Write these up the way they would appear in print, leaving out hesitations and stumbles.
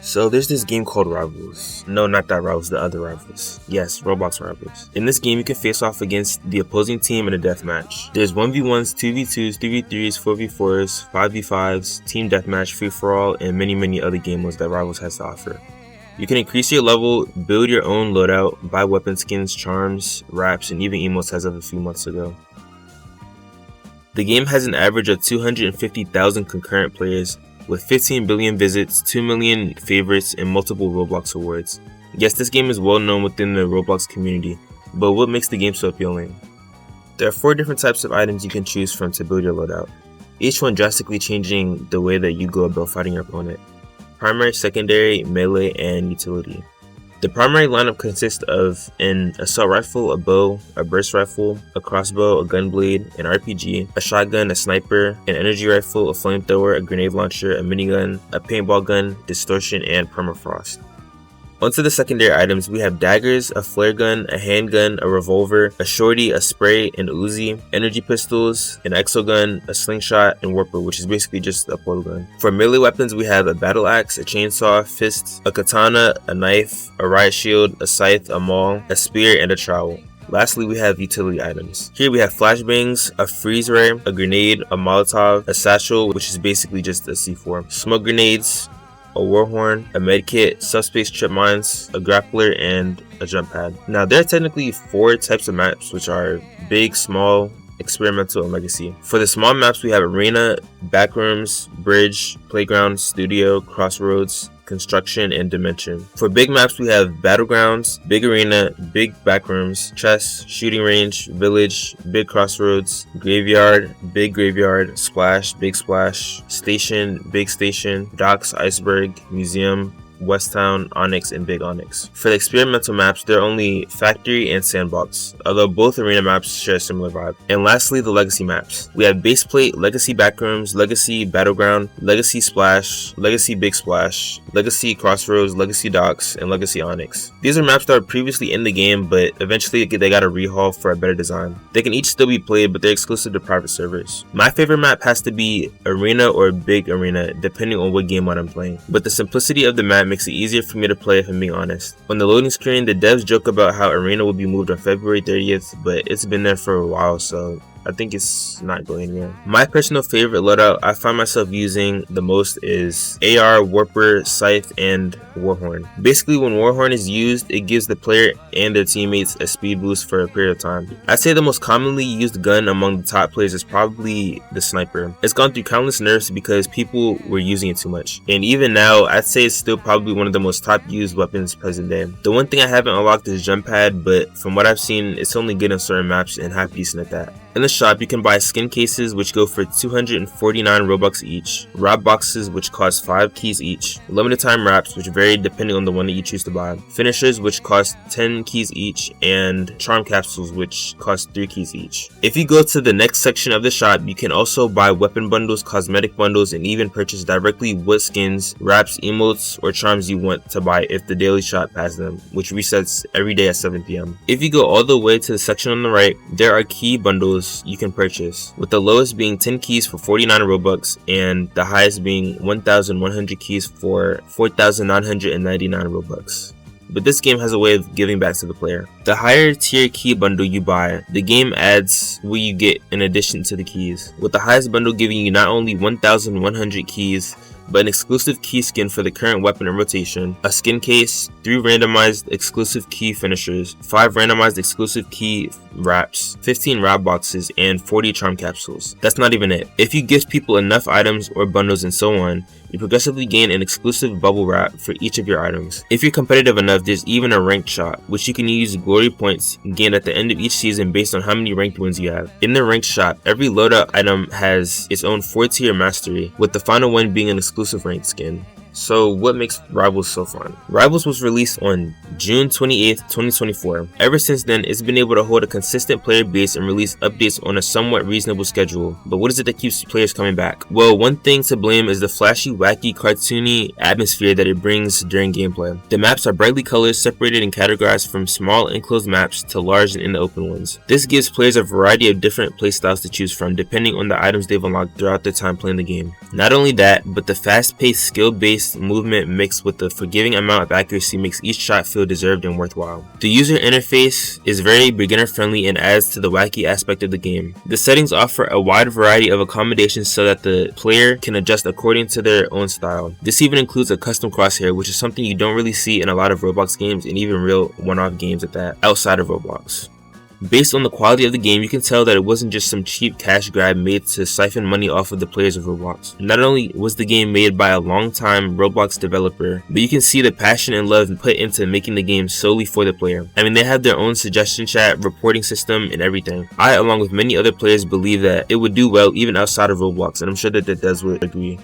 So there's this game called Rivals. No, not that Rivals, the other Rivals. Yes, Roblox Rivals. In this game, you can face off against the opposing team in a deathmatch. There's 1v1s, 2v2s, 3v3s, 4v4s, 5v5s, team deathmatch, free-for-all, and many other game modes that Rivals has to offer. You can increase your level, build your own loadout, buy weapon skins, charms, wraps, and even emotes as of a few months ago. The game has an average of 250,000 concurrent players, with 15 billion visits, 2 million favorites, and multiple Roblox awards. Yes, this game is well known within the Roblox community, but what makes the game so appealing? There are 4 different types of items you can choose from to build your loadout, each one drastically changing the way that you go about fighting your opponent. Primary, secondary, melee, and utility. The primary lineup consists of an assault rifle, a bow, a burst rifle, a crossbow, a gunblade, an RPG, a shotgun, a sniper, an energy rifle, a flamethrower, a grenade launcher, a minigun, a paintball gun, distortion, and permafrost. Onto the secondary items, we have daggers, a flare gun, a handgun, a revolver, a shorty, a spray, an Uzi, energy pistols, an exogun, a slingshot, and warper, which is basically just a portal gun. For melee weapons, we have a battle axe, a chainsaw, fists, a katana, a knife, a riot shield, a scythe, a maul, a spear, and a trowel. Lastly, we have utility items. Here we have flashbangs, a freeze ray, a grenade, a molotov, a satchel, which is basically just a C4, smoke grenades, a warhorn, a medkit, subspace trip mines, a grappler, and a jump pad. Now there are technically 4 types of maps, which are big, small, experimental, and legacy. For the small maps, we have arena, backrooms, bridge, playground, studio, crossroads, construction, and dimension. For big maps, we have battlegrounds, big arena, big backrooms, chess, shooting range, village, big crossroads, graveyard, splash, big splash, station, big station, docks, iceberg, museum, West Town, Onyx, and Big Onyx. For the experimental maps, there are only Factory and Sandbox, although both arena maps share a similar vibe. And lastly, the legacy maps. We have Baseplate, Legacy Backrooms, Legacy Battleground, Legacy Splash, Legacy Big Splash, Legacy Crossroads, Legacy Docks, and Legacy Onyx. These are maps that were previously in the game, but eventually they got a rehaul for a better design. They can each still be played, but they're exclusive to private servers. My favorite map has to be Arena or Big Arena, depending on what game mode I'm playing. But the simplicity of the map makes it easier for me to play if I'm being honest. On the loading screen, the devs joke about how Arena will be moved on February 30th, but it's been there for a while, so I think it's not going anywhere. My personal favorite loadout I find myself using the most is AR, Warper, Scythe, and Warhorn. Basically, when Warhorn is used, it gives the player and their teammates a speed boost for a period of time. I'd say the most commonly used gun among the top players is probably the sniper. It's gone through countless nerfs because people were using it too much. And even now, I'd say it's still probably one of the most top used weapons present day. The one thing I haven't unlocked is jump pad, but from what I've seen, it's only good in certain maps and half decent at that. In the shop, you can buy skin cases which go for 249 Robux each, wrap boxes which cost 5 keys each, limited time wraps which vary depending on the one that you choose to buy, finishers which cost 10 keys each, and charm capsules which cost 3 keys each. If you go to the next section of the shop, you can also buy weapon bundles, cosmetic bundles, and even purchase directly what skins, wraps, emotes, or charms you want to buy if the daily shop has them, which resets every day at 7 PM. If you go all the way to the section on the right, there are key bundles you can purchase, with the lowest being 10 keys for 49 Robux and the highest being 1,100 keys for 4,999 Robux. But this game has a way of giving back to the player. The higher tier key bundle you buy, the game adds what you get in addition to the keys, with the highest bundle giving you not only 1,100 keys, but an exclusive key skin for the current weapon in rotation, a skin case, 3 randomized exclusive key finishers, 5 randomized exclusive key wraps, 15 wrap boxes, and 40 charm capsules. That's not even it. If you gift people enough items or bundles and so on, you progressively gain an exclusive bubble wrap for each of your items. If you're competitive enough, there's even a ranked shop, which you can use glory points gained at the end of each season based on how many ranked wins you have. In the ranked shop, every loadout item has its own 4-tier mastery, with the final one being an exclusive ranked skin. So what makes Rivals so fun? Rivals was released on June 28th, 2024. Ever since then, it's been able to hold a consistent player base and release updates on a somewhat reasonable schedule. But what is it that keeps players coming back? Well, one thing to blame is the flashy, wacky, cartoony atmosphere that it brings during gameplay. The maps are brightly colored, separated and categorized from small enclosed maps to large and in the open ones. This gives players a variety of different playstyles to choose from depending on the items they've unlocked throughout their time playing the game. Not only that, but the fast-paced, skill-based fast-paced movement mixed with the forgiving amount of accuracy makes each shot feel deserved and worthwhile. The user interface is very beginner-friendly and adds to the wacky aspect of the game. The settings offer a wide variety of accommodations so that the player can adjust according to their own style. This even includes a custom crosshair, which is something you don't really see in a lot of Roblox games and even real one-off games at that, outside of Roblox. Based on the quality of the game, you can tell that it wasn't just some cheap cash grab made to siphon money off of the players of Roblox. Not only was the game made by a long-time Roblox developer, but you can see the passion and love put into making the game solely for the player. I mean, they have their own suggestion chat, reporting system, and everything. I, along with many other players, believe that it would do well even outside of Roblox, and I'm sure that Dez would agree.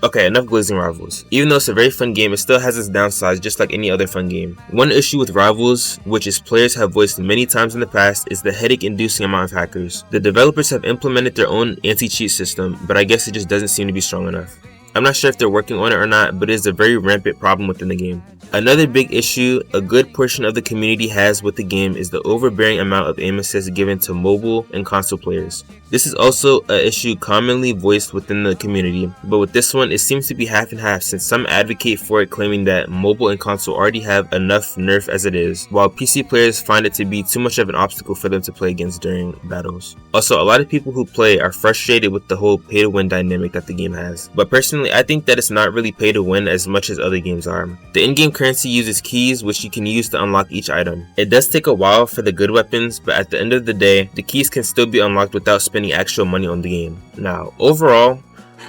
Okay, enough Blazing Rivals. Even though it's a very fun game, it still has its downsides just like any other fun game. One issue with Rivals, which is players have voiced many times in the past, is the headache-inducing amount of hackers. The developers have implemented their own anti-cheat system, but I guess it just doesn't seem to be strong enough. I'm not sure if they're working on it or not, but it is a very rampant problem within the game. Another big issue a good portion of the community has with the game is the overbearing amount of aim assist given to mobile and console players. This is also an issue commonly voiced within the community, but with this one it seems to be half and half, since some advocate for it, claiming that mobile and console already have enough nerf as it is, while PC players find it to be too much of an obstacle for them to play against during battles. Also, a lot of people who play are frustrated with the whole pay to win dynamic that the game has, but personally I think that it's not really pay to win as much as other games are. The in-game currency uses keys which you can use to unlock each item. It does take a while for the good weapons, but at the end of the day, the keys can still be unlocked without spending actual money on the game. Now, overall,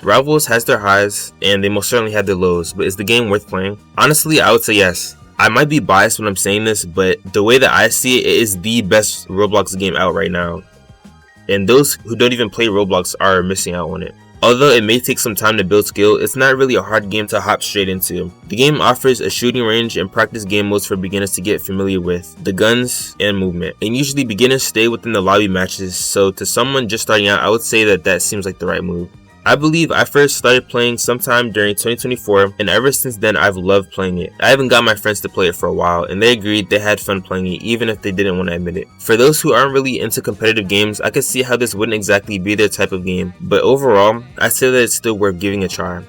Rivals has their highs and they most certainly have their lows, but is the game worth playing? Honestly, I would say yes. I might be biased when I'm saying this, but the way that I see it, it is the best Roblox game out right now. And those who don't even play Roblox are missing out on it. Although it may take some time to build skill, it's not really a hard game to hop straight into. The game offers a shooting range and practice game modes for beginners to get familiar with, the guns and movement. And usually beginners stay within the lobby matches, so to someone just starting out, I would say that seems like the right move. I believe I first started playing sometime during 2024, and ever since then I've loved playing it. I even got my friends to play it for a while, and they agreed they had fun playing it even if they didn't want to admit it. For those who aren't really into competitive games, I could see how this wouldn't exactly be their type of game, but overall, I'd say that it's still worth giving a try.